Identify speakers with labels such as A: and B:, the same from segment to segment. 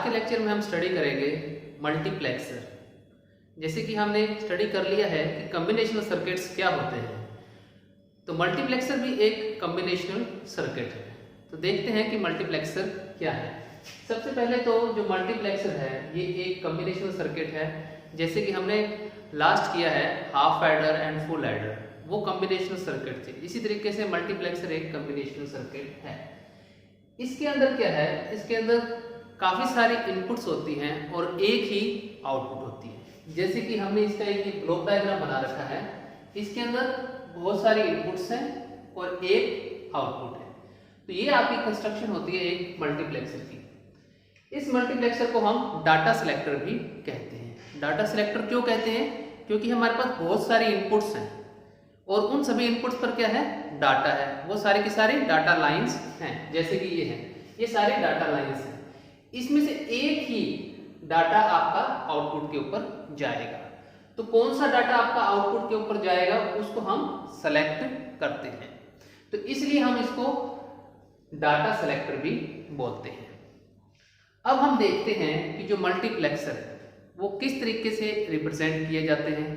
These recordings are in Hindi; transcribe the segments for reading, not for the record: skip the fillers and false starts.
A: के लेक्चर में हम स्टडी करेंगे मल्टीप्लेक्सर। जैसे कि हमने स्टडी कर लिया है कि कॉम्बिनेशनल सर्किट्स क्या होते हैं, तो मल्टीप्लेक्सर भी एक कॉम्बिनेशनल सर्किट है। तो देखते हैं कि मल्टीप्लेक्सर क्या है। सबसे पहले तो जो मल्टीप्लेक्सर है ये एक कॉम्बिनेशनल सर्किट है। जैसे कि हमने लास्ट किया है half adder and full adder, वो कॉम्बिनेशनल सर्किट थे। इसी तरीके से मल्टीप्लेक्सर एक कॉम्बिनेशनल सर्किट है। इसके अंदर क्या है, इसके अंदर काफ़ी सारी इनपुट्स होती हैं और एक ही आउटपुट होती है। जैसे कि हमने इसका एक ब्लॉक डायग्राम बना रखा है, इसके अंदर बहुत सारी इनपुट्स हैं और एक आउटपुट है। तो ये आपकी कंस्ट्रक्शन होती है एक मल्टीप्लेक्सर की। इस मल्टीप्लेक्सर को हम डाटा सिलेक्टर भी कहते हैं। डाटा सिलेक्टर क्यों कहते हैं? क्योंकि हमारे पास बहुत सारी इनपुट्स हैं और उन सभी इनपुट्स पर क्या है, डाटा है। वो सारी की सारी डाटा लाइंस हैं। जैसे कि ये हैं, ये सारी डाटा लाइंस हैं। इसमें से एक ही डाटा आपका आउटपुट के ऊपर जाएगा। तो कौन सा डाटा आपका आउटपुट के ऊपर जाएगा उसको हम सेलेक्ट करते हैं। तो इसलिए हम इसको डाटा सेलेक्टर भी बोलते हैं। अब हम देखते हैं कि जो मल्टीप्लेक्सर है वो किस तरीके से रिप्रेजेंट किए जाते हैं,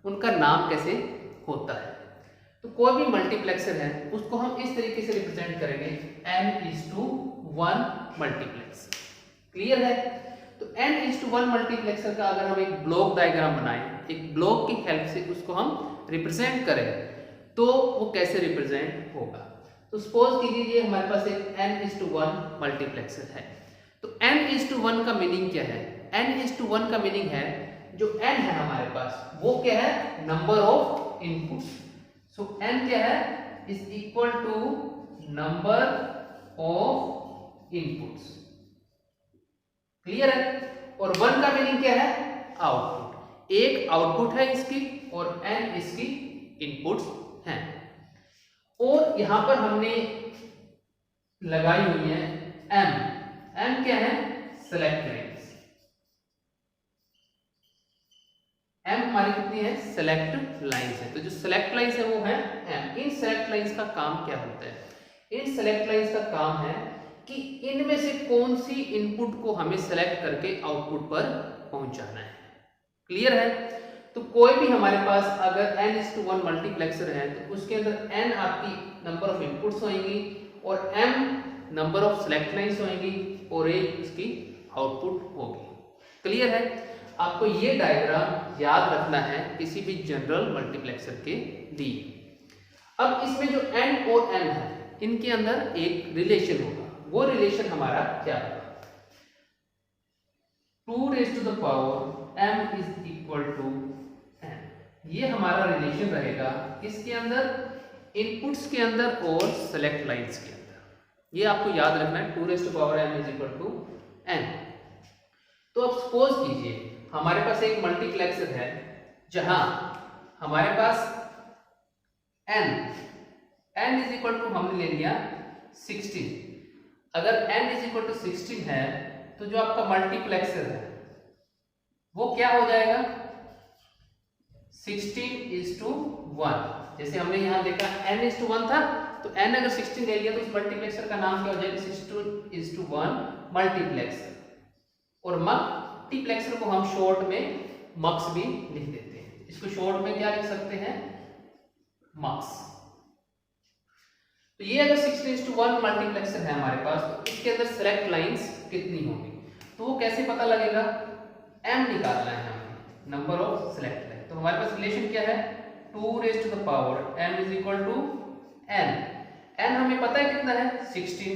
A: उनका नाम कैसे होता है। तो कोई भी मल्टीप्लेक्सर है उसको हम इस तरीके से रिप्रेजेंट करेंगे, n:1 मल्टीप्लेक्स। क्लियर है? तो n:1 मल्टीप्लेक्सर का अगर हम एक ब्लॉक डायग्राम बनाएं, एक ब्लॉक की हेल्प से उसको हम रिप्रेजेंट करें, तो वो कैसे रिप्रेजेंट होगा। तो सपोज कीजिए ये हमारे पास एक n:1 मल्टीप्लेक्सर है। तो n:1 का मीनिंग क्या है? n:1 का मीनिंग है जो n है हमारे पास वो क्या है, number of inputs. So n क्या है, is equal to number of inputs. Clear है? और 1 का मीनिंग क्या है, आउटपुट। एक आउटपुट है इसकी और n इसकी इनपुट्स हैं। और यहां पर हमने लगाई हुई है m क्या है, सेलेक्ट लाइंस। m हमारी कितनी है, सेलेक्ट लाइंस है। तो जो सेलेक्ट लाइंस है वो है m। इन सेलेक्ट लाइंस का काम क्या होता है? इन सेलेक्ट लाइंस का काम है कि इनमें से कौन सी इनपुट को हमें सेलेक्ट करके आउटपुट पर पहुंचाना है। क्लियर है? तो कोई भी हमारे पास अगर n:1 मल्टीप्लेक्सर है तो उसके अंदर n आपकी नंबर ऑफ इनपुट्स होंगी और m number of select lines होंगी और एक इसकी आउटपुट होगी। क्लियर है? आपको ये डायग्राम याद रखना है किसी भी जनरल मल्टीप्लेक्सर के लिए। अब इसमें जो n और m है इनके अंदर एक रिलेशन होगा। वो रिलेशन हमारा क्या होगा, 2m is equal to n। ये हमारा रिलेशन रहेगा किसके अंदर, इनपुट्स के अंदर और सेलेक्ट लाइंस के अंदर। ये आपको याद रखना है, 2m is equal to n। तो अब सपोज कीजिए हमारे पास एक मल्टीप्लेक्सर है जहां हमारे पास n is equal to हमने ले लिया 16। अगर n is equal to 16 है तो जो आपका मल्टीप्लेक्सर है वो क्या हो जाएगा, 16:1। जैसे हमने यहां देखा n:1 था, तो n अगर 16 ले लिया तो उस मल्टीप्लेक्सर का नाम क्या हो जाएगा, 16:1 मल्टीप्लेक्सर। और मल्टीप्लेक्सर को हम शॉर्ट में मक्स भी लिख देते हैं। इसको शॉर्ट में क्या लिख सकते हैं, मक्स। तो ये अगर 16:1 मल्टीप्लेक्सर है हमारे पास तो इसके अंदर सेलेक्ट लाइंस कितनी होंगी, तो वो कैसे पता लगेगा, m निकालना है हमें, नंबर ऑफ सेलेक्ट लाइन। तो हमारे पास रिलेशन क्या है, 2m is equal to n। n हमें पता है कितना है, 16।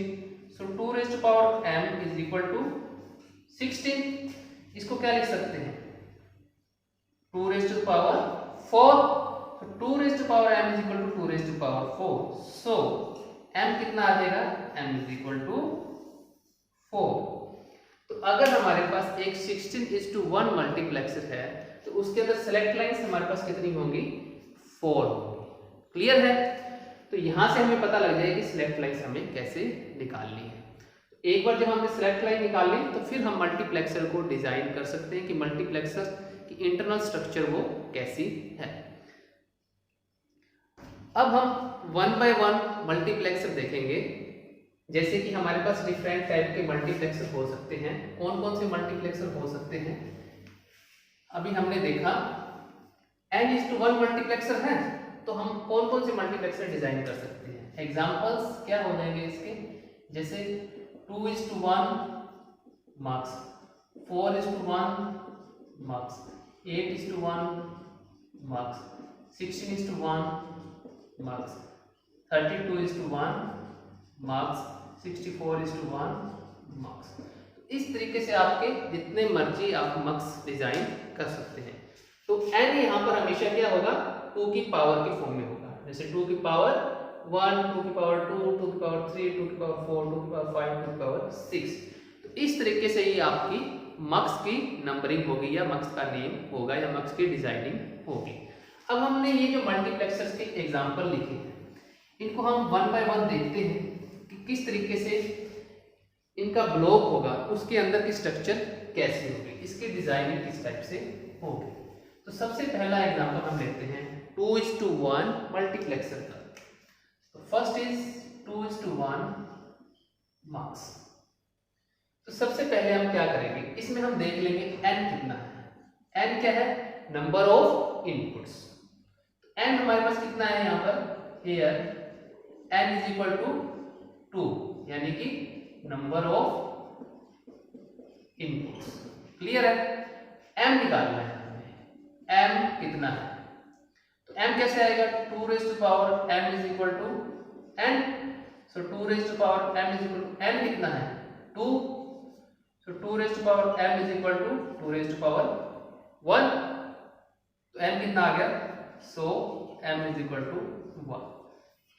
A: सो 2m is equal to 16। इसको क्या लिख सकते हैं, 2⁴। so 2m is equal to 2⁴। so m कितना आ जाएगा, m is equal to 4। तो अगर हमारे पास एक 16:1 मल्टीप्लेक्सर है तो उसके अंदर सेलेक्ट लाइंस हमारे पास कितनी होंगी, 4 होंगी। क्लियर है? तो यहां से हमें पता लग जाएगा कि सेलेक्ट लाइंस हमें कैसे निकालनी है। एक बार जब हमने सेलेक्ट लाइन निकाल ली तो फिर हम मल्टीप्लेक्सर को डिजाइन कर सकते हैं कि मल्टीप्लेक्सर की इंटरनल स्ट्रक्चर वो कैसी है। अब हम 1 by 1 मल्टीप्लेक्सर देखेंगे जैसे कि हमारे पास डिफरेंट टाइप के मल्टीप्लेक्सर हो सकते हैं। कौन कौन से मल्टीप्लेक्सर हो सकते हैं? अभी हमने देखा n:1 मल्टीप्लेक्सर है, तो हम कौन कौन से मल्टीप्लेक्सर डिजाइन कर सकते हैं? एग्जांपल्स क्या हो जाएंगे इसके? जैसे 2:1 marks, 4:1 marks, 8:1 marks, 16:1 marks, 32:1 marks, 64:1 marks. इस तरीके से आपके जितने मर्जी आप मार्क्स डिजाइन कर सकते हैं। तो n यहाँ पर हमेशा क्या होगा? 2 की पावर के फॉर्म में होगा। जैसे 2 की पावर 1, 2 की पावर 2, 2 की पावर 3, 2 की पावर 4, 2 की पावर 5, 2 की पावर 6। तो इस तरीके से ही आपकी मार्क्स की नंबरिंग होगी या मार्क्स का नेम होगा या मार्क्स की डिजाइनिंग होगी। अब हमने ये जो मल्टीप्लेक्सर्स के एग्जांपल लिखे हैं, इनको हम वन बाय वन देखते हैं कि किस तरीके से इनका ब्लॉक होगा, उसके अंदर की स्ट्रक्चर कैसी होगी, इसकी डिजाइनिंग किस टाइप से होगी। तो सबसे पहला एग्जांपल हम लेते हैं 2:1 मल्टीप्लेक्सर का। तो फर्स्ट इज 2:1 मार्क्स। तो सबसे पहले हम क्या करेंगे, इसमें हम देख लेंगे n कितना है। n क्या है? Number of inputs. n हमारे पास कितना है यहाँ पर? Here n is equal to 2, यानी कि नंबर ऑफ इनपुट्स। क्लियर है? m निकालना है हमें। m कितना है? तो m कैसे आएगा? 2 raise to power m is equal to n। So 2 raise to power m is equal to n कितना है? 2। So 2 raise to power m is equal to 2 raise to power 1। तो m कितना आ गया? So m is equal to 1।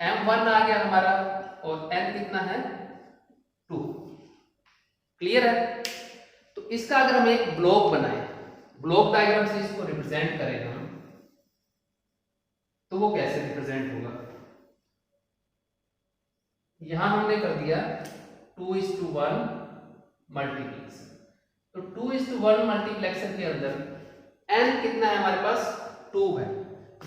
A: m 1 आ गया हमारा और n कितना है? 2। क्लियर है? तो इसका अगर हम एक ब्लॉक बनाए, ब्लॉक डायग्राम से इसको रिप्रेजेंट करें हम, तो वो कैसे रिप्रेजेंट होगा? यहां हमने कर दिया 2:1 मल्टीप्लेक्सर। तो 2:1 मल्टीप्लेक्सर के अंदर n कितना है हमारे पास? 2 है,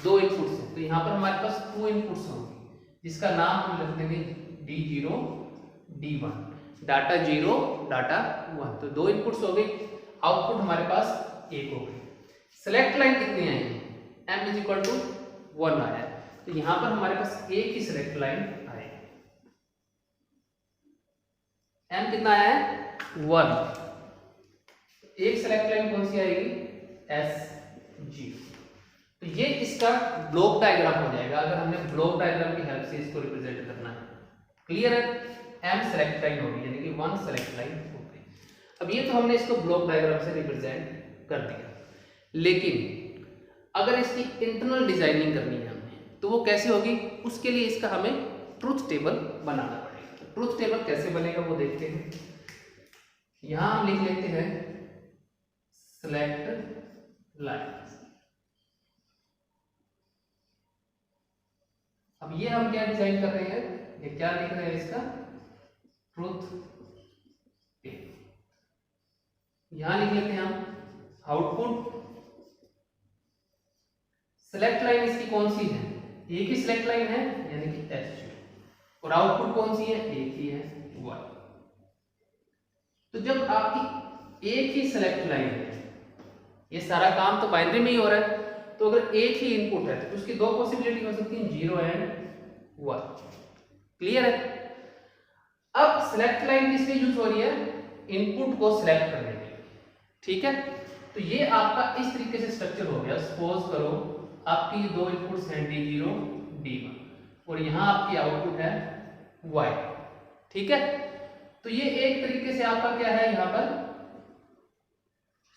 A: 2 इनपुट्स हैं। तो यहां पर हमारे पास 2 इनपुट्स होंगे, जिसका नाम हम लिख देंगे D0 D1, डाटा 0 डाटा 1। तो 2 इनपुट्स हो गए, आउटपुट हमारे पास 1 हो गई। सेलेक्ट लाइन कितनी आई है? m इज इक्वल टू 1 आया। तो यहां पर हमारे पास एक ही सेलेक्ट लाइन आएगी। m कितना आया है? 1। एक सेलेक्ट लाइन कौन सी आएगी? S0। तो ये इसका ब्लॉक डायग्राम हो जाएगा, अगर हमने ब्लॉक डायग्राम की हेल्प से इसको रिप्रेजेंट करना है। क्लियर है? m सेलेक्ट लाइन होगी, यानी कि 1 सेलेक्ट लाइन हो गई। अब ये तो हमने इसको ब्लॉक डायग्राम से रिप्रेजेंट कर दिया, लेकिन अगर इसकी इंटरनल डिजाइनिंग करनी है हमें, तो वो कैसे होगी? उसके लिए इसका हमें ट्रुथ टेबल बनाना पड़ेगा। ट्रुथ टेबल कैसे बनेगा वो देखते हैं। यहां हम लिख लेते हैं सेलेक्ट लाइन। अब ये हम क्या डिजाइन कर रहे हैं? ये क्या लिख रहे हैं? इसका ट्रुथ टेबल। यहां लिख लेते हैं हम आउटपुट। सेलेक्ट लाइन इसकी कौन सी है? एक ही सेलेक्ट लाइन है, यानी कि S0। और आउटपुट कौन सी है? एक ही है, 1। तो जब आपकी एक ही सेलेक्ट लाइन है, ये सारा काम तो बाइनरी में ही हो रहा है, तो अगर एक ही इनपुट है तो उसकी 2 पॉसिबिलिटी हो सकती है, 0 एंड 1। क्लियर है? अब सेलेक्ट लाइन किस लिए यूज हो रही है? इनपुट को सिलेक्ट करने के लिए। ठीक है? तो ये आपका इस तरीके से स्ट्रक्चर हो गया। सपोज करो आपकी 2 इनपुट्स हैं D0 D1 और यहां आपकी आउटपुट है Y। ठीक है? तो ये एक तरीके से आपका क्या है? यहां पर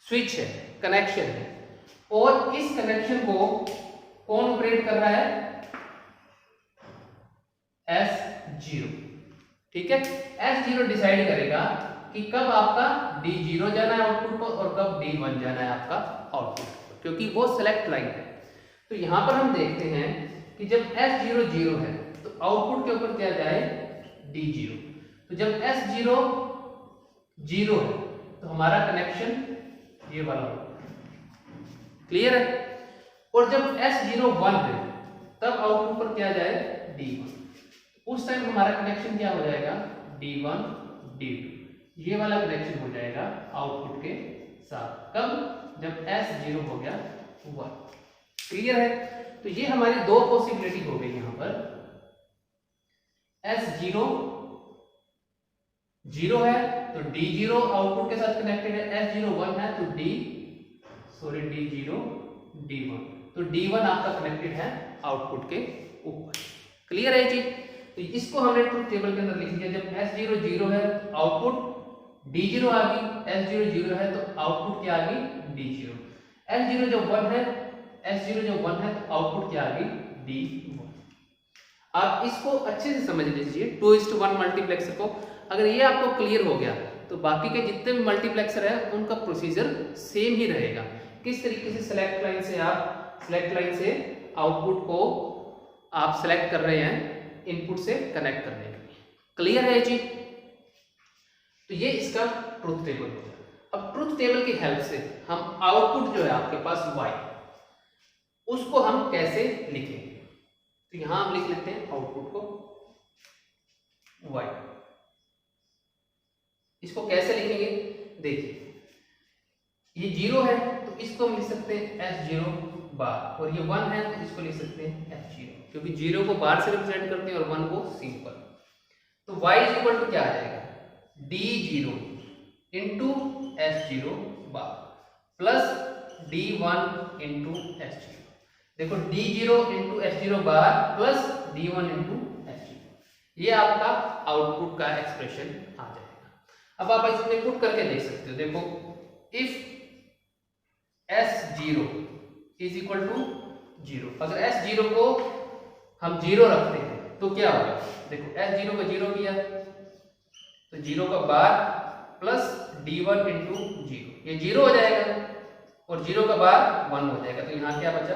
A: स्विच है, कनेक्शन है, और इस कनेक्शन को कौन ऑपरेट कर रहा है? S0। ठीक है? S0 डिसाइड करेगा कि कब आपका D0 जाना है आउटपुट पर और कब D1 जाना है आपका आउटपुट पर, क्योंकि वो सेलेक्ट लाइन है। तो यहां पर हम देखते हैं कि जब S0 0 है तो आउटपुट के ऊपर क्या जाए? D0। तो जब S0 0 है तो हमारा कनेक्शन ये वाला होगा। क्लियर है? और जब S0 1 है तब आउटपुट पर क्या जाए? D1। उस टाइम हमारा कनेक्शन क्या हो जाएगा? D1 D2, ये वाला कनेक्शन हो जाएगा आउटपुट के साथ। कब? जब S0 हो गया 1। क्लियर है? तो ये हमारी दो पॉसिबिलिटी हो गई यहाँ पर। S0 0 है तो D0 आउटपुट के साथ कनेक्टेड है, S0 1 है तो D0 D1, तो D1 आपका कनेक्टेड है आउटपुट के ऊपर। क्लियर है ये चीज? तो इसको हमने ट्रुथ टेबल के अंदर लिख दिया। जब S0 0 है तो आउटपुट D0 आ गई, S0 0 है तो आउटपुट क्या आ गई? D0। S0 जब 1 है, S0 जब 1 है तो आउटपुट क्या आ गई? D1। आप इसको अच्छे से समझ लीजिए 2:1 मल्टीप्लेक्सर को। अगर ये आपको क्लियर हो गया तो बाकी के जितने भी मल्टीप्लेक्सर है उनका प्रोसीजर सेम ही रहेगा। किस तरीके से सेलेक्ट लाइन से आउटपुट को आप सेलेक्ट कर रहे हैं इनपुट से कनेक्ट करने के लिए। क्लियर है ये चीज? तो ये इसका ट्रुथ टेबल हो गया। अब ट्रुथ टेबल की हेल्प से हम आउटपुट जो है आपके पास y, उसको हम कैसे लिखेंगे? तो यहां हम लिख लेते हैं आउटपुट को y। इसको कैसे लिखेंगे? देखिए, ये 0 है तो इसको हम लिख सकते हैं S0 बार, और ये 1 है तो इसको लिख सकते हैं S0, क्योंकि 0 को बार से रिप्रेजेंट करते हैं और 1 को सिंपल। तो y इज इक्वल टू क्या आ जाएगा? D0 into S0 bar plus D1 into S0। देखो, D0 into S0 bar plus D1 into S0, ये आपका आउटपुट का एक्सप्रेशन आ जाएगा। अब आप इसमें पुट करके देख सकते हो। देखो, if S0 is equal to 0, अगर S0 को हम 0 रखते हैं तो क्या होगा? देखो, S0 को 0 किया तो 0 का बार प्लस D1 इंटू 0, ये 0 हो जाएगा और 0 का बार 1 हो जाएगा। तो यहाँ क्या बचा?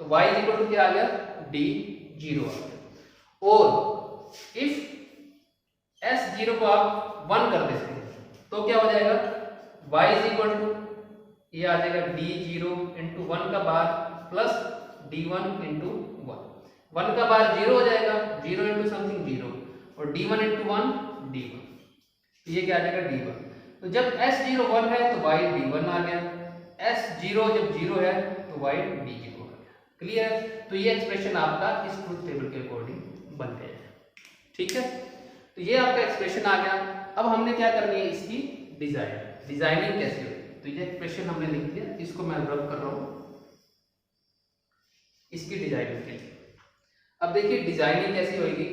A: तो y इज इक्वल टू क्या आ गया? D0 आ गया। और इफ S0 को आप 1 कर देते हैं तो क्या हो जाएगा? y इज इक्वल टू ये आ जाएगा D0 इंटू 1 का बार प्लस D1 इंटू 1 का बार 0 हो जाएगा, 0 इंटू समथिंग 0, और D1 इंटू 1 D1, ये क्या आ जाएगा? D1। तो जब S0 1 है तो y D1 आ गया, S0 जब 0 है तो y D0 आ गया। क्लियर? तो ये एक्सप्रेशन आपका इस ट्रुथ टेबल के अकॉर्डिंग बन गया है। ठीक है? तो ये आपका एक्सप्रेशन आ गया। अब हमने क्या करनी है? इसकी डिजाइनिंग कैसे होगी? तो ये एक्सप्रेशन हमने लिख दिया, इसको मैं रब कर रहा हूं इसकी डिजाइनिंग के लिए। अब देखिए डिजाइनिंग कैसी होगी।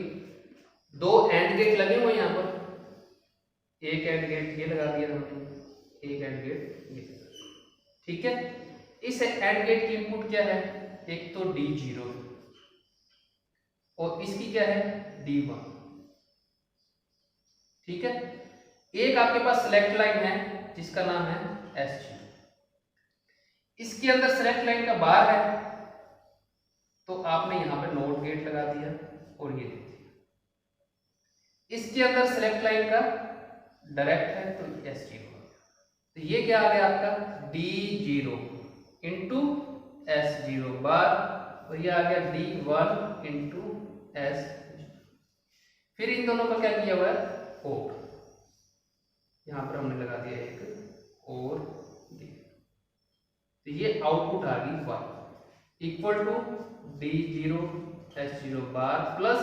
A: दो एंड गेट लगे हुए यहाँ पर, एक एंड गेट ये लगा दिया हमने, एक एंड गेट ये। ठीक है? इस एंड गेट की इनपुट क्या है? एक तो D0 और इसकी क्या है? D1। ठीक है? एक आपके पास सेलेक्ट लाइन है जिसका नाम है S0, इसके अंदर सेलेक्ट लाइन का बार है तो आपने यहां पे नोट गेट लगा दिया और ये दे दिया। इसके अंदर सेलेक्ट लाइन का डायरेक्ट है तो S0, तो ये क्या आ गया आपका? D0 इंटू S0 बार, और ये आ गया D1 इंटू S0। फिर इन दोनों का क्या किया हुआ है? और यहां पर हमने लगा दिया एक और D, तो ये आउटपुट आ गई y equal to D0 S0 bar plus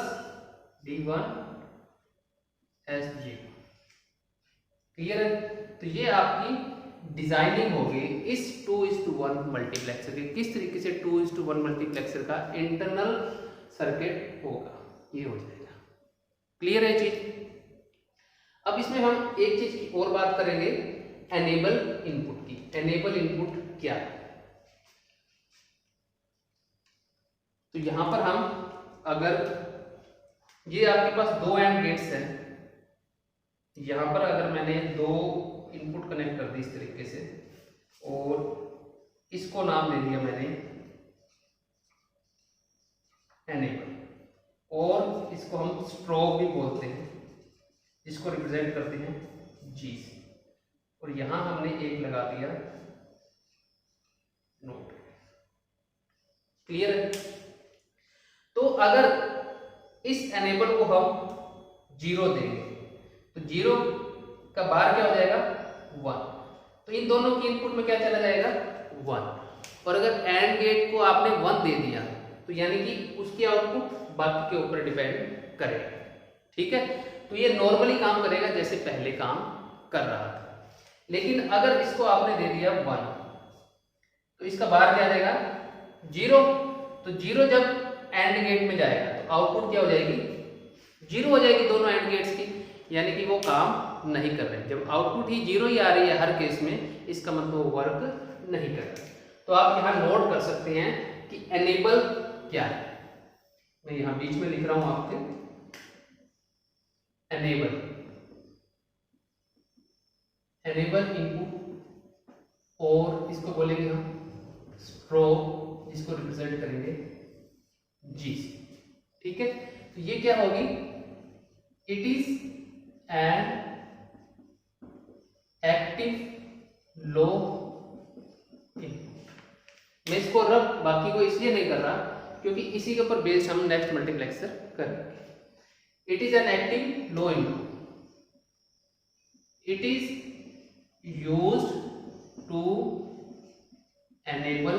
A: D1 S0। Clear है? तो ये आपकी डिजाइनिंग होगी इस 2:1 मल्टीप्लेक्सर की। किस तरीके से 2:1 मल्टीप्लेक्सर का इंटरनल सर्किट होगा, ये हो जाएगा। क्लियर है चीज? अब इसमें हम एक चीज की और बात करेंगे, एनेबल इनपुट की। एनेबल इनपुट क्या है? तो यहां पर हम, अगर ये आपके पास दो एंड गेट्स हैं, यहां पर अगर मैंने दो इनपुट कनेक्ट कर दी इस तरीके से, और इसको नाम दे दिया मैंने एनेबल, और इसको हम स्ट्रोब भी बोलते हैं, इसको रिप्रेजेंट करते हैं G से, और यहां हमने एक लगा दिया नोट। क्लियर है? तो अगर इस एनेबल को हम जीरो देंगे तो जीरो का बार क्या हो जाएगा 1, तो इन दोनों की इनपुट में क्या चला जाएगा 1। और अगर एंड गेट को आपने 1 दे दिया तो यानी कि उसकी आउटपुट बाकी के ऊपर डिपेंड करेगा। ठीक है, तो ये नॉर्मली काम करेगा जैसे पहले काम कर रहा था। लेकिन अगर इसको आपने दे दिया 1 तो इसका बार क्या आ जाएगा 0, तो 0 जब एंड गेट में जाएगा तो आउटपुट क्या हो जाएगी 0 हो जाएगी दोनों एंड गेट्स की, यानी कि वो काम नहीं कर रहे। जब आउटपुट ही 0 ही आ रही है हर केस में, इसका मतलब वो वर्क नहीं कर रहा। तो आप यहाँ नोट कर सकते हैं कि एनेबल क्या है। मैं यहाँ बीच में लिख रहा हूं आपके एनेबल, एनेबल इनपुट, और इसको बोलेंगे हम स्ट्रोब, जिसको रिप्रेजेंट करेंगे जी। ठीक है, तो ये क्या होगी, it is an active low input. मैं इसको रब बाकी को इसलिए नहीं कर रहा क्योंकि इसी के ऊपर बेस्ड हम नेक्स्ट मल्टीप्लेक्सर करेंगे। It is an active low input, it is used to enable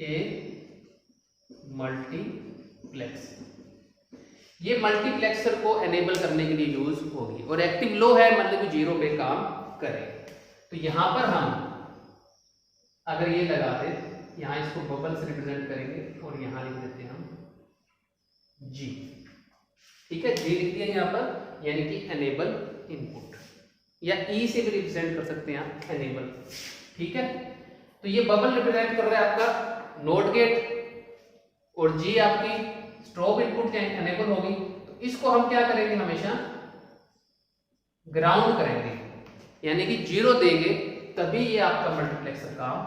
A: a multiplexer. ये मल्टीप्लेक्सर को एनेबल करने के लिए यूज होगी, और एक्टिव लो है मतलब कि 0 पे काम करे। तो यहां पर हम अगर ये लगा दे, यहां इसको बबल से रिप्रेजेंट करेंगे और यहां लिख देते हैं हम जी। ठीक है, जी लिख दिया यहां पर, यानी कि एनेबल इनपुट, या ई से भी रिप्रेजेंट कर सकते हैं आप एनेबल। ठीक है, तो ये बबल रिप्रेजेंट कर रहा है आपका नोट गेट, और जी आपकी स्ट्रोब इनपुट एनेबल होगी। तो इसको हम क्या करेंगे, हमेशा ग्राउंड करेंगे, यानी कि 0 देंगे तभी ये आपका मल्टीप्लेक्सर काम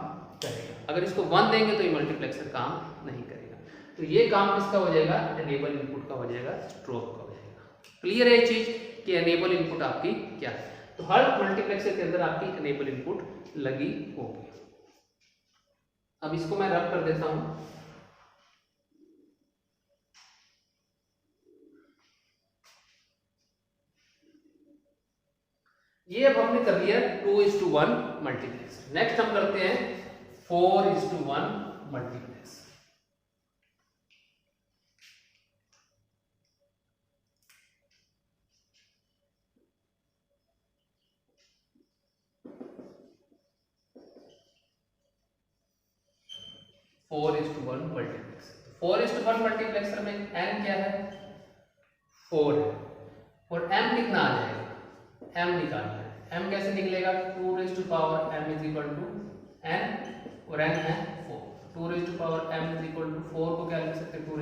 A: करेगा। अगर इसको 1 देंगे तो ये मल्टीप्लेक्सर काम नहीं करेगा। तो ये काम किसका हो जाएगा, एनेबल इनपुट का हो जाएगा, स्ट्रोब का हो जाएगा। क्लियर है ये चीज कि एनेबल इनपुट आपकी क्या है। तो हर मल्टीप्लेक्सर के अंदर आपकी एनेबल इनपुट लगी होगी। अब इसको मैं रब कर देता हूं। ये अब हमने कर लिया 2:1 मल्टीप्लेक्स। नेक्स्ट हम करते हैं 4:1 multiplex. Four is to one multiplexer. 4:1 multiplexer में n क्या है 4 है, और m कितना आ जाएगा, m निकालना है। m कैसे निकलेगा, 2m = n, और n है 4। 2m = 4 को क्या लिख सकते हैं 2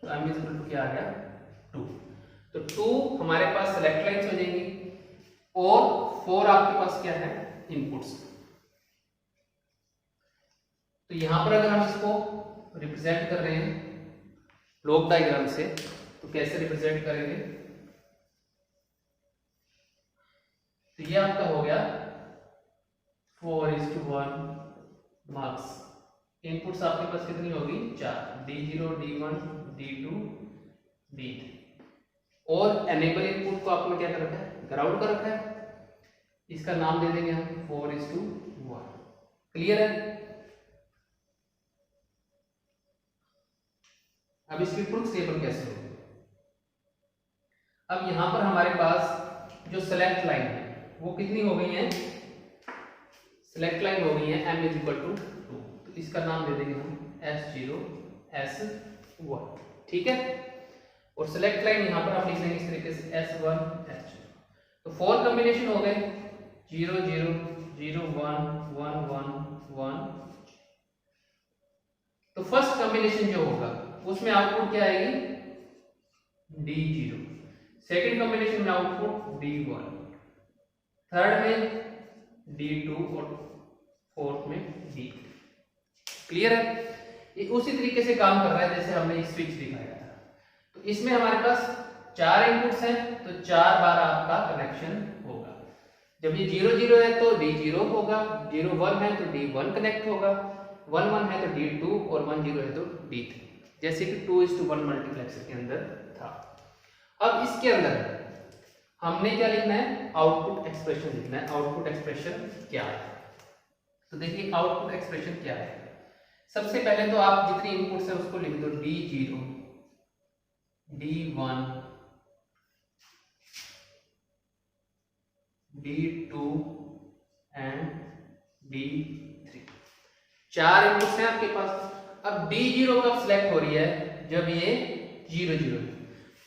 A: तो m क्या आ गया 2। तो 2 हमारे पास सेलेक्ट लाइन्स हो जाएंगी, और 4 आपके पास क्या है इनपुट्स। तो यहां पर अगर हम इसको रिप्रेजेंट कर रहे हैं ब्लॉक डायग्राम से, तो कैसे रिप्रेजेंट करेंगे, तो ये आपका हो गया 4:1 मार्क्स। इनपुट्स आपके पास कितनी होगी 4, D0, D1, D2, D3। और एनेबल इनपुट को आपने क्या कर रखा है, ग्राउंड कर रखा है। इसका नाम दे देंगे हम 4:1। क्लियर है। अब इसकी ट्रुथ टेबल कैसे होगी, अब यहां पर हमारे पास जो सेलेक्ट लाइन है वो कितनी हो गई है, सेलेक्ट लाइन हो गई है m = 2, तो इसका नाम दे देंगे हम S0 S1। ठीक है, और सेलेक्ट लाइन यहां पर हम लिख देंगे इस तरीके से S1 S0। तो 4 कॉम्बिनेशन हो गए 0 0 0 1 1 1 1। तो फर्स्ट कॉम्बिनेशन जो होगा उसमें आउटपुट क्या आएगी D0, सेकंड कॉम्बिनेशन में आउटपुट D1, थर्ड में D2 और फोर्थ में D3। क्लियर है। ये उसी तरीके से काम कर रहा है जैसे हमने स्विच दिखाया था। तो इसमें हमारे पास 4 इनपुट्स हैं, तो 4 बार आपका कनेक्शन होगा। जब ये 0 0 है तो D0 होगा, 0 1 है तो D1 कनेक्ट होगा, 1 1 है तो D2, और 1 0 है तो D3, जैसे कि 2:1 मल्टीप्लेक्सर के अंदर था। अब इसके अंदर हमने क्या लिखना है, आउटपुट एक्सप्रेशन लिखना है। आउटपुट एक्सप्रेशन क्या है, तो देखिए आउटपुट एक्सप्रेशन क्या है। सबसे पहले तो आप जितनी इनपुट्स है उसको लिख दो, D0, D1, D2 and D3। 4 inputs हैं आपके पास। अब D0 कब सिलेक्ट हो रही है, जब ये 0 0 है।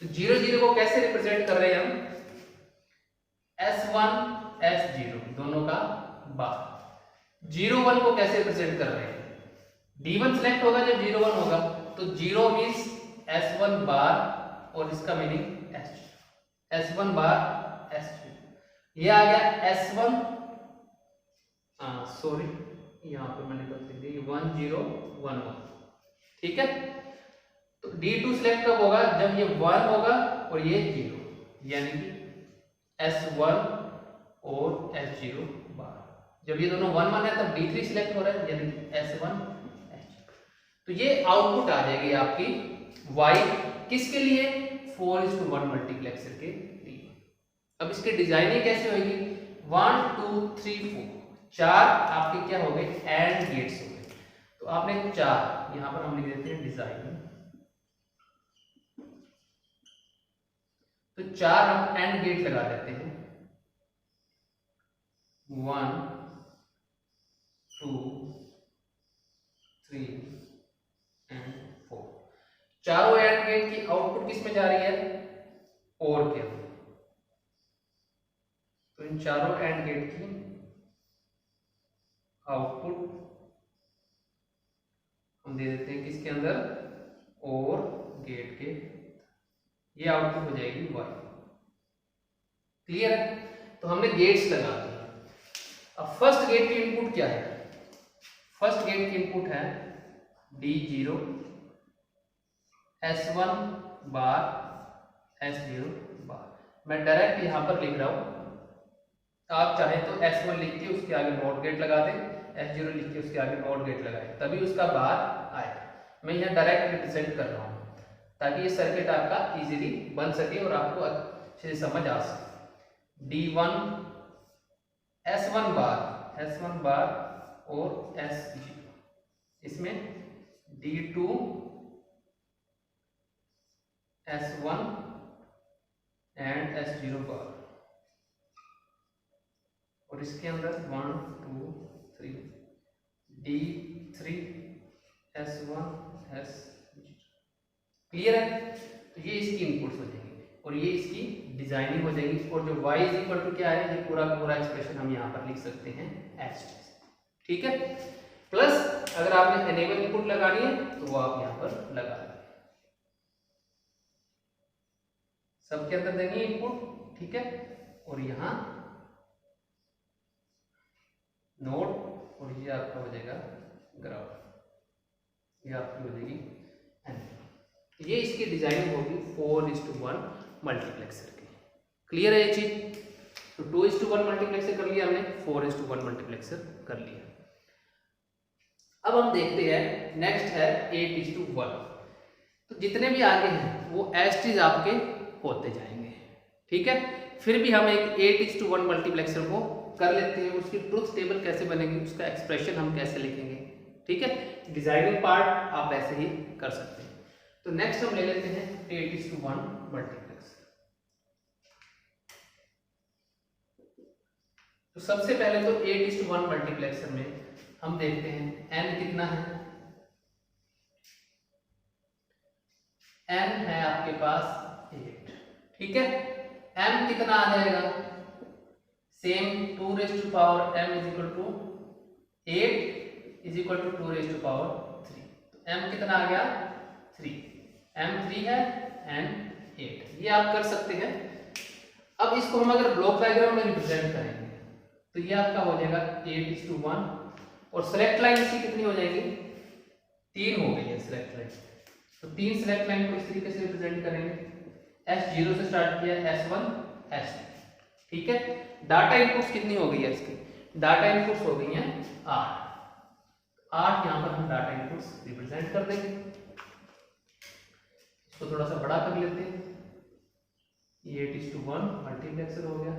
A: तो 0 0 को कैसे रिप्रेजेंट कर रहे हैं हम, S1 S0 दोनों का बार। 0 1 को कैसे रिप्रेजेंट कर रहे हैं, D1 सिलेक्ट होगा जब 0 1 होगा, तो 0 मीन्स S1 बार और इसका मीनिंग S1 बार S0। ये आ गया S1, सॉरी यहाँ पे मैंने गलती दी, 1 0 1 1, ठीक है। तो D2 सिलेक्ट कब होगा, जब ये 1 होगा और ये 0, यानी कि S1 और S0 बार। जब ये दोनों 1 1 है तब D3 सिलेक्ट हो रहा है, यानी कि S1 S0। तो ये आउटपुट आ जाएगी आपकी Y किसके लिए, 4:1 मल्टीप्लेक्सर के लिए। अब इसकी डिजाइनिंग कैसे होगी, 1 2 3 4, 4 आपके क्या हो गए, एंड गेट्स हो गए। तो आपने 4 यहां पर हम लिख देते हैं डिजाइन, तो 4 हम एंड गेट लगा देते हैं, 1 2 3 एंड 4। चारों एंड गेट की आउटपुट किस में जा रही है, और के अंदर। तो इन चारों एंड गेट की आउटपुट हम दे देते हैं किसके अंदर, और गेट के, ये आउटपुट हो जाएगी Y। क्लियर है, तो हमने गेट्स लगा दिए। अब फर्स्ट गेट की इनपुट क्या है, फर्स्ट गेट की इनपुट है D0 S1 बार S0 बार। मैं डायरेक्ट यहां पर लिख रहा हूं, आप चाहे तो S1 लिख के उसके आगे नॉट गेट लगा दें, S0 लिख के उसके आगे नॉट गेट लगाए, तभी उसका बार आएगा। मैं यहाँ डायरेक्ट रिप्रेजेंट कर रहा हूँ ताकि ये सर्किट आपका इजीली बन सके और आपको अच्छे से समझ आ सके। D1 S1 बार और S0, इसमें D2 S1 एंड S0 बार, और इसके अंदर 1 2 3 D3 S1 S0। क्लियर है, तो ये इसकी इनपुट्स हो जाएंगी और ये इसकी डिजाइनिंग हो जाएगी। और जो y इज इक्वल टू क्या है, ये पूरा पूरा एक्सप्रेशन हम यहाँ पर लिख सकते हैं एज, ठीक है। प्लस अगर आपने एनेबल इनपुट लगानी है तो वो आप यहाँ पर लगा दें, सबके अंदर देंगे इनपुट, ठीक है। और यहाँ नोड, और ये आपका हो जाएगा ग्राउंड, ये आपकी हो जाएगी एन। ये इसकी डिजाइनिंग होगी 4:1 मल्टीप्लेक्सर की। क्लियर है ये चीज, तो 2:1 मल्टीप्लेक्सर कर लिया हमने, 4:1 मल्टीप्लेक्सर कर लिया। अब हम देखते हैं नेक्स्ट है 8:1। तो जितने भी आगे हैं वो एस्टीज आपके होते जाएंगे, ठीक है। फिर भी हम एक 8:1 मल्टीप्लेक्सर को कर लेते हैं, उसकी ट्रुथ टेबल कैसे बनेगी, उसका एक्सप्रेशन हम कैसे लिखेंगे, ठीक है। डिजाइनिंग पार्ट आप ऐसे ही कर सकते हैं। तो नेक्स्ट हम ले लेते हैं 8:1 मल्टीप्लेक्सर। तो सबसे पहले तो 8:1 मल्टीप्लेक्सर में हम देखते हैं n कितना है, n है आपके पास 8, ठीक है। m कितना आ जाएगा, same 2m is equal to 8 is equal to 2 power 3। तो m कितना आ गया 3, m 3 है and 8, ये आप कर सकते हैं। अब इसको हम अगर ब्लॉक डायग्राम में रिप्रेजेंट करेंगे तो ये आपका हो जाएगा 8:1, और सेलेक्ट लाइन इसकी कितनी हो जाएगी, 3 हो गई है सेलेक्ट लाइन। तो 3 सेलेक्ट लाइन को इस तरीके से रिप्रेजेंट करेंगे, S0 से स्टार्ट किया, S1 S2, ठीक है। डाटा इनपुट्स कितनी हो गई है इसकी, डाटा इनपुट्स हो गई हैं 8 यहां पर हम डाटा इनपुट्स रिप्रेजेंट कर देंगे। इसको थोड़ा सा बड़ा कर लेते हैं, ये 8:1 मल्टीप्लेक्सर हो गया।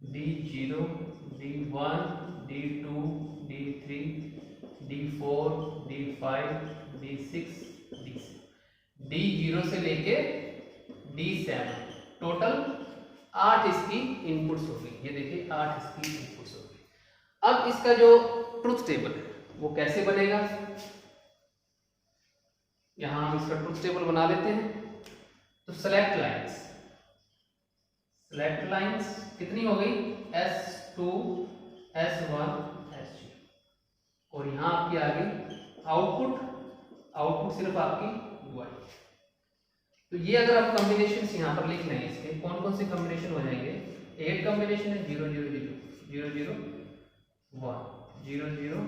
A: D0, D1, D2, D3, D4, D5, D6, D7, D0 से लेके D7 टोटल 8 इसकी इनपुट्स हो गई। ये देखिए 8 इसकी इनपुट्स हो गई। अब इसका जो ट्रुथ टेबल है वो कैसे बनेगा, यहां हम इसका ट्रुथ टेबल बना लेते हैं। तो सेलेक्ट लाइंस कितनी हो गई, S2, S1, S0, और यहां आपकी आ गई आउटपुट सिर्फ आपकी Y। तो ये अगर आप कॉम्बिनेशन यहाँ पर लिख रहे हैं, इसके कौन कौन से कॉम्बिनेशन हो जाएंगे, 8 कॉम्बिनेशन है, 0 0 0 0 0 1 0 0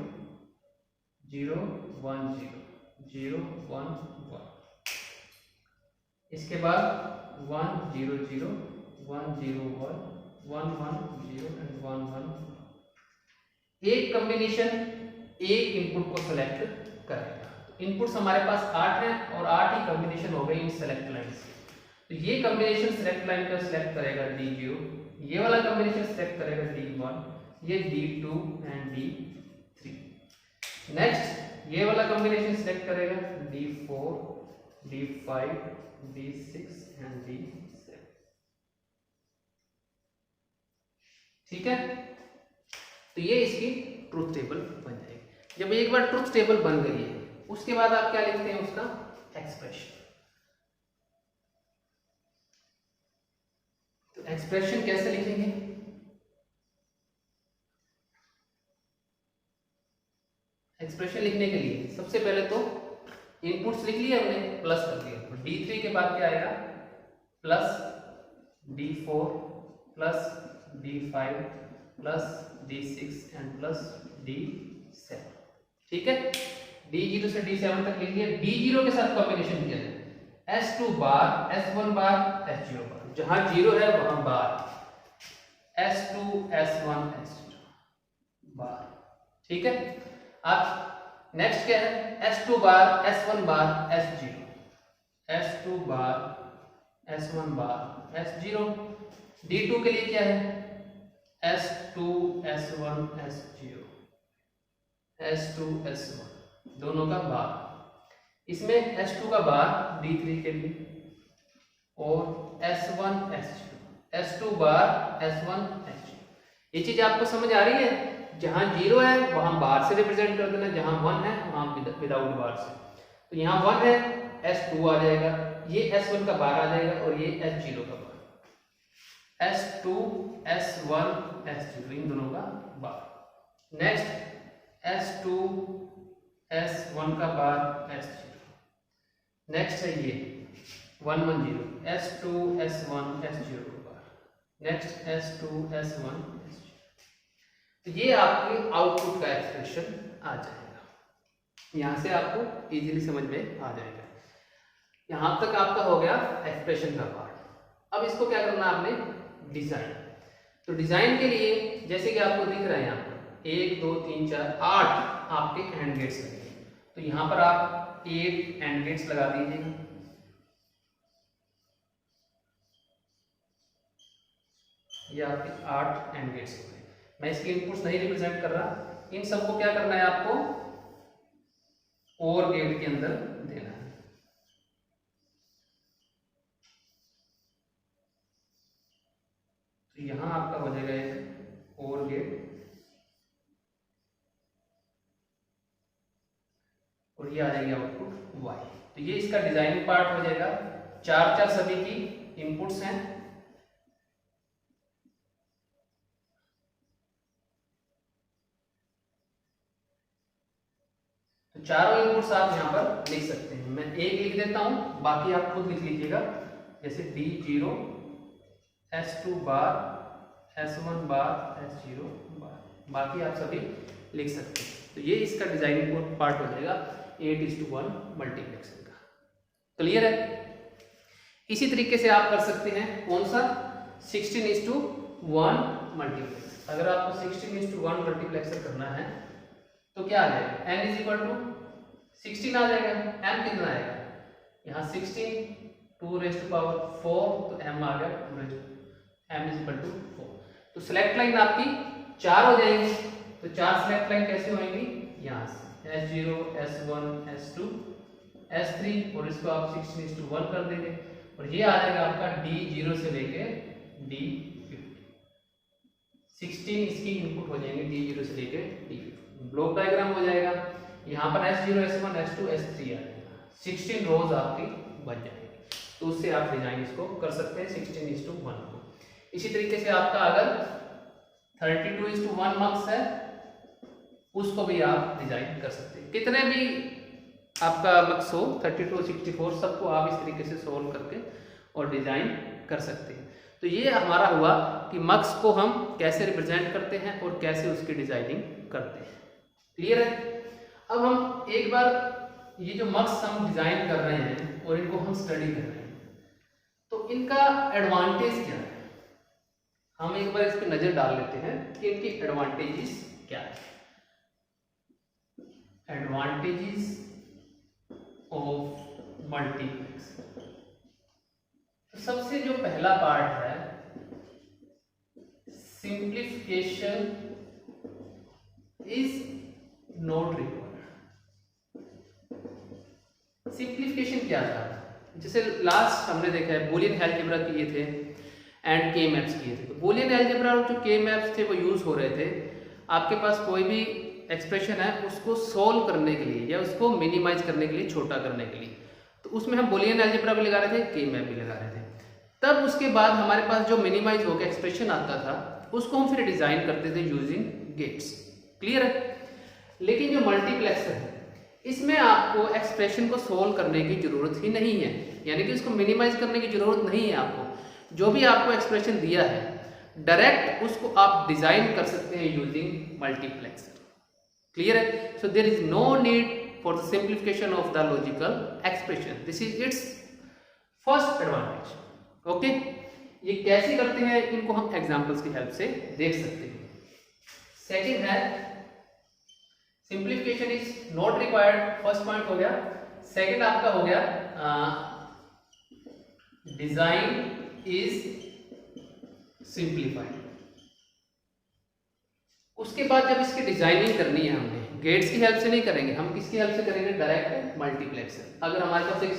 A: 0 1 0 0 1 1, इसके बाद 1 0 0 1 0 1 1 1 0 एंड 1 1। एक कॉम्बिनेशन एक इनपुट को सेलेक्ट करेगा। इनपुट्स हमारे पास 8 हैं और 8 ही कॉम्बिनेशन हो गई इन सेलेक्ट लाइन से। तो ये कॉम्बिनेशन सेलेक्ट लाइन का सेलेक्ट करेगा D0, ये वाला कॉम्बिनेशन सेलेक्ट करेगा D1, ये D2 एंड D3। नेक्स्ट ये वाला कॉम्बिनेशन सेलेक्ट करेगा D4, D5, D6 and D7। ठीक है, तो ये इसकी ट्रुथ टेबल बन जाएगी। जब एक बार ट्रुथ टेबल बन गई है उसके बाद आप क्या लिखते हैं, उसका एक्सप्रेशन। तो एक्सप्रेशन कैसे लिखेंगे, एक्सप्रेशन लिखने के लिए सबसे पहले तो इनपुट्स लिख लिए हमने, प्लस कर दिया। तो D3 के बाद क्या आएगा, plus D4 plus D5 plus D6 and plus D7। ठीक है, D0 से D7 तक लिख लिया। D0 के साथ कॉम्बिनेशन किया है, S2 बार, S1 बार, S0 बार, जहां 0 है वहां बार, S2 S1 S0 बार। ठीक है, अब नेक्स्ट क्या है, S2 बार, S1 बार, S0, S2 बार, S1 बार, S0। D2 के लिए क्या है, S2 S1 S0, S2 S1 दोनों का बार। इसमें S2 का बार D3 के लिए और S1 S0, S2 बार S1 S0। ये चीज आपको समझ आ रही है, जहां 0 है वहां बार से रिप्रेजेंट कर देना, जहां 1 है वहां विदाउट बार से। तो यहाँ 1 है, S2 आ जाएगा, ये S1 का बार आ जाएगा और ये S0 का बार, S2 S1 S0 इन दोनों का बार। नेक्स्ट S2 S1 का बार S0। नेक्स्ट है ये 1 1 0, S2 S1 S0 का बार। Next S2 S1 S0। तो ये आपके आउटपुट का एक्सप्रेशन आ जाएगा। यहां से आपको इजीली समझ में आ जाएगा। यहां तक आपका हो गया एक्सप्रेशन का पार्ट। अब इसको क्या करना आपने, डिजाइन। तो डिजाइन के लिए जैसे कि आपको दिख रहा है यहाँ पर 1 2 3 4 8 आपके एंड गेट्स लगे। तो यहां पर आप 8 एंड गेट्स लगा दीजिएगा। ये आपके 8 एंड गेट्स हो गए। मैं इसके इनपुट्स नहीं रिप्रेजेंट कर रहा, इन सबको क्या करना है आपको, और गेट के अंदर देना है। तो यहां आपका हो जाएगा एक और गेट, और ये आ जाएगी आउटपुट y। तो ये इसका डिजाइनिंग पार्ट हो जाएगा। 4 4 सभी की इनपुट्स हैं। तो चारों इनपुट्स आप यहां पर लिख सकते हैं। मैं एक लिख देता हूं, बाकी आप खुद लिख लीजिएगा। जैसे D0 S2 बार S1 बार S0 बार, बाकी आप सभी लिख सकते हैं। तो ये इसका डिजाइनिंग पार्ट हो जाएगा 8:1 मल्टीप्लेक्सर का। क्लियर है? इसी तरीके से आप कर सकते हैं कौन सा, 16:1 मल्टीप्लेक्सर। अगर आपको 16:1 मल्टीप्लेक्सर करना है तो क्या आ जाएगा, n = 16 आ जाएगा। m कितना आएगा, यहाँ 16 2 रेज़ टू पावर 4, तो m आ गया m इज इक्वल टू 4। तो सिलेक्ट लाइन आपकी 4 हो जाएंगी। तो 4 सिलेक्ट लाइन कैसे होंगी, यहाँ से S0 S1 S2 S3 और इसको आप 16:1 कर देंगे और ये आ जाएगा आपका D0 से लेके D50। 16 इसकी इनपुट हो जाएंगे D0 से लेके D50। ब्लॉक डायग्राम हो जाएगा, यहाँ पर S0 S1 S2 S3 आ जाएगा, 16 रोज आपकी बन जाएगी। तो उससे आप डिजाइन इसको कर सकते हैं 16:1 को। इसी तरीके से आपका अगर 32:1 मक्स है उसको भी आप डिजाइन कर सकते हैं। कितने भी आपका मक्स हो 32 64 सबको आप इस तरीके से सोल्व करके और डिजाइन कर सकते हैं। तो ये हमारा हुआ कि मक्स को हम कैसे रिप्रेजेंट करते हैं और कैसे उसकी डिजाइनिंग करते हैं। क्लियर है। अब हम एक बार ये जो मक्स हम डिजाइन कर रहे हैं और इनको हम स्टडी कर रहे हैं तो इनका एडवांटेज क्या है, हम एक बार इस पर नजर डाल लेते हैं कि इनकी एडवांटेजेस क्या है। Advantages of multiplex. सबसे जो पहला पार्ट है simplification is not required. Simplification क्या था, जैसे लास्ट हमने देखा है बूलियन अलजेब्रा किए थे एंड के मैप्स किए थे। तो बूलियन अलजेब्रा और जो के मैप्स थे वो यूज हो रहे थे आपके पास कोई भी एक्सप्रेशन है उसको सोल्व करने के लिए या उसको मिनिमाइज करने के लिए, छोटा करने के लिए। तो उसमें हम बूलियन अलजेब्रा भी लगा रहे थे, के मैप भी लगा रहे थे। तब उसके बाद हमारे पास जो मिनिमाइज होकर एक्सप्रेशन आता था उसको हम फिर डिजाइन करते थे यूजिंग गेट्स। क्लियर है। लेकिन जो मल्टीप्लेक्सर है इसमें आपको एक्सप्रेशन को सोल्व करने की जरूरत ही नहीं है, यानी कि उसको मिनिमाइज करने की जरूरत नहीं है। आपको जो भी आपको एक्सप्रेशन दिया है डायरेक्ट उसको आप डिजाइन कर सकते हैं यूजिंग मल्टीप्लेक्सर। क्लियर है। So there is no need for the simplification of the logical expression. This is its first advantage. Okay, ये कैसे करते हैं इनको हम एग्जांपल्स की हेल्प से देख सकते हैं। सेकंड है simplification is not required, first point हो गया। सेकंड आपका हो गया डिजाइन इज सिंप्लीफाइड। उसके बाद जब इसकी डिजाइनिंग करनी है हमने गेट्स की हेल्प से नहीं करेंगे, हम किसकी हेल्प से करेंगे, डायरेक्ट मल्टीप्लेक्सर। अगर हमारे पास एक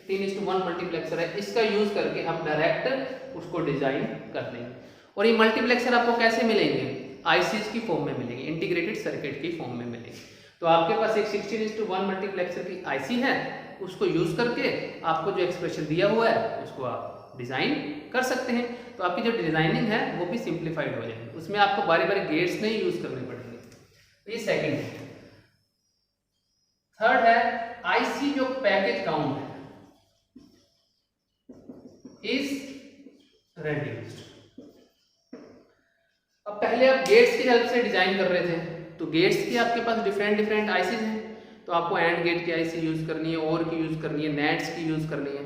A: 16:1 मल्टीप्लेक्सर है इसका यूज करके हम डायरेक्ट उसको डिजाइन कर लेंगे। और ये मल्टीप्लेक्सर आपको कैसे मिलेंगे, आईसीज की फॉर्म में मिलेंगे, इंटीग्रेटेड सर्किट की फॉर्म में मिलेंगे। तो आपके पास एक 16:1 मल्टीप्लेक्सर की आईसी है, उसको यूज करके आपको जो एक्सप्रेशन दिया हुआ है उसको आप डिजाइन कर सकते हैं। तो आपकी जो डिजाइनिंग है वो भी सिंप्लीफाइड हो जाएगी, उसमें आपको बारी बारी गेट्स नहीं यूज करने पड़ेंगे। तो ये सेकंड है। थर्ड है आईसी जो पैकेज काउंट है इज रेड्यूस्ड। अब पहले आप गेट्स की हेल्प से डिजाइन कर रहे थे तो गेट्स की आपके पास डिफरेंट आईसीज हैं, तो आपको एंड गेट की आईसी यूज करनी है, और की यूज करनी है, नेट्स की यूज करनी है।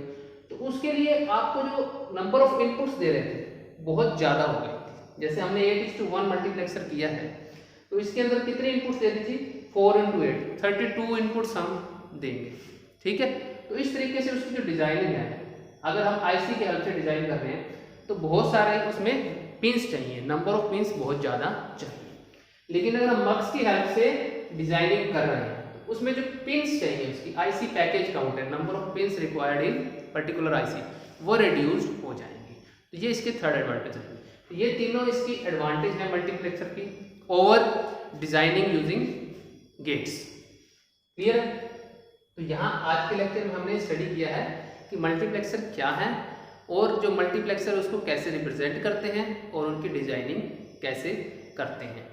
A: तो उसके लिए आपको जो नंबर ऑफ इनपुट्स दे रहे थे बहुत ज्यादा हो गई। जैसे हमने 8:1 मल्टीप्लेक्सर किया है तो इसके अंदर कितने इनपुट्स दे दी थी, 4 × 8 32 इनपुट्स हम देंगे। ठीक है। तो इस तरीके से उसकी जो डिजाइनिंग है, अगर हम आईसी की हेल्प से डिजाइन कर रहे हैं तो बहुत सारे उसमें पिंस चाहिए, नंबर ऑफ पिंस बहुत ज्यादा चाहिए। लेकिन अगर हम मक्स की हेल्प से डिजाइनिंग कर रहे हैं तो उसमें जो पिंस चाहिए उसकी आईसी पैकेज काउंट है, number of pins required in particular IC, वो रिड्यूस्ड हो जाएंगे। तो ये इसके थर्ड एडवांटेज है। तो ये तीनों इसकी एडवांटेज है मल्टीप्लेक्सर की over designing using gates. Clear है। तो यहाँ आज के लेक्चर में हमने स्टडी किया है कि मल्टीप्लेक्सर क्या है और जो मल्टीप्लेक्सर उसको कैसे रिप्रेजेंट करते हैं और उनकी डिजाइनिंग कैसे करते हैं।